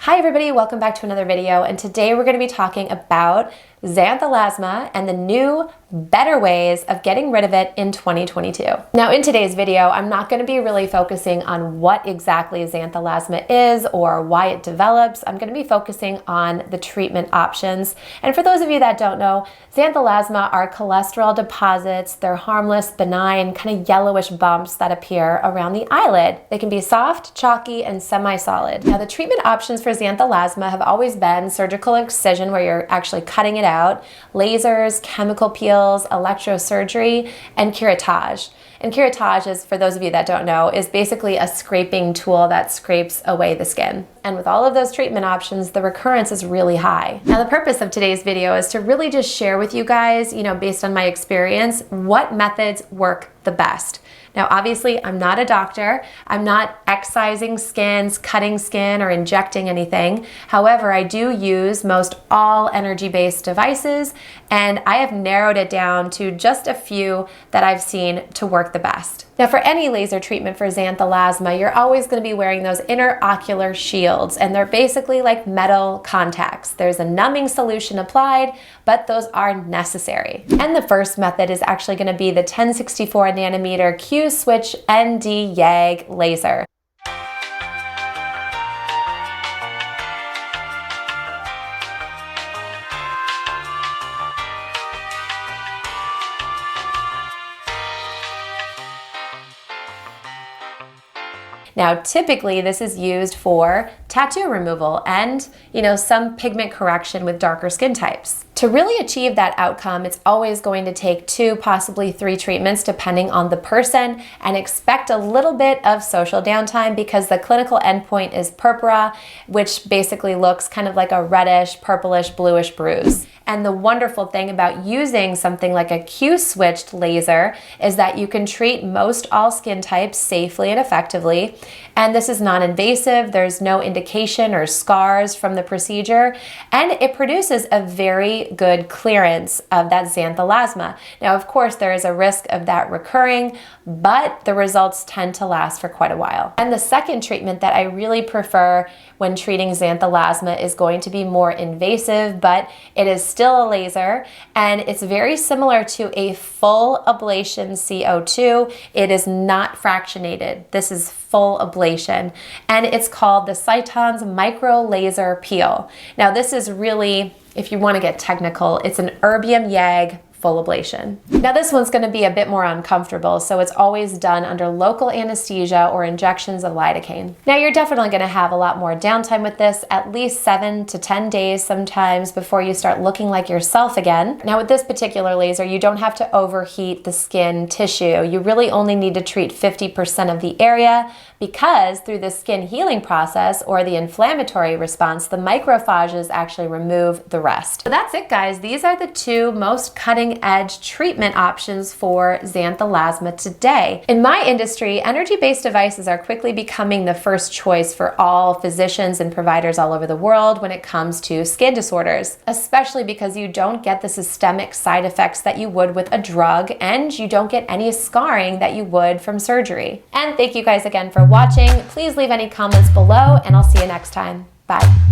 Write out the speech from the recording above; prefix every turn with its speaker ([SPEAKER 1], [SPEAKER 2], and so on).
[SPEAKER 1] Hi everybody, welcome back to another video, and today we're going to be talking about Xanthelasma and the new, better ways of getting rid of it in 2022. Now in today's video, I'm not going to be really focusing on what exactly Xanthelasma is or why it develops. I'm going to be focusing on the treatment options. And for those of you that don't know, Xanthelasma are cholesterol deposits. They're harmless, benign, kind of yellowish bumps that appear around the eyelid. They can be soft, chalky, and semi-solid. Now the treatment options for Xanthelasma have always been surgical excision, where you're actually cutting it out, lasers, chemical peels, electrosurgery, and curettage. And curettage is, for those of you that don't know, is basically a scraping tool that scrapes away the skin. And with all of those treatment options, the recurrence is really high. Now the purpose of today's video is to really just share with you guys, based on my experience, what methods work the best. Now, obviously, I'm not a doctor. I'm not excising skins, cutting skin, or injecting anything. However, I do use most all energy-based devices, and I have narrowed it down to just a few that I've seen to work the best. Now, for any laser treatment for Xanthelasma, you're always going to be wearing those interocular shields, and they're basically like metal contacts. There's a numbing solution applied, but those are necessary. And the first method is actually going to be the 1064 nanometer QSwitch ND Yag laser. Now, typically this is used for tattoo removal and, some pigment correction with darker skin types. To really achieve that outcome, it's always going to take 2, possibly 3 treatments depending on the person, and expect a little bit of social downtime because the clinical endpoint is purpura, which basically looks kind of like a reddish, purplish, bluish bruise. And the wonderful thing about using something like a Q-switched laser is that you can treat most all skin types safely and effectively. And this is non-invasive. There's no indication or scars from the procedure. And it produces a very good clearance of that Xanthelasma. Now, of course, there is a risk of that recurring, but the results tend to last for quite a while. And the second treatment that I really prefer when treating Xanthelasma is going to be more invasive, but it is still a laser, and it's very similar to a full ablation CO2. It is not fractionated. This is full ablation, and it's called the Cyton's micro laser peel. Now this is really, if you want to get technical, it's an erbium YAG full ablation. Now this one's going to be a bit more uncomfortable, so it's always done under local anesthesia or injections of lidocaine. Now you're definitely going to have a lot more downtime with this, at least 7 to 10 days sometimes before you start looking like yourself again. Now with this particular laser, you don't have to overheat the skin tissue. You really only need to treat 50% of the area, because through the skin healing process or the inflammatory response, the macrophages actually remove the rest. So that's it, guys. These are the 2 most cutting-edge treatment options for Xanthelasma today. In my industry, energy-based devices are quickly becoming the first choice for all physicians and providers all over the world when it comes to skin disorders, especially because you don't get the systemic side effects that you would with a drug, and you don't get any scarring that you would from surgery. And thank you guys again for watching. Please leave any comments below, and I'll see you next time. Bye.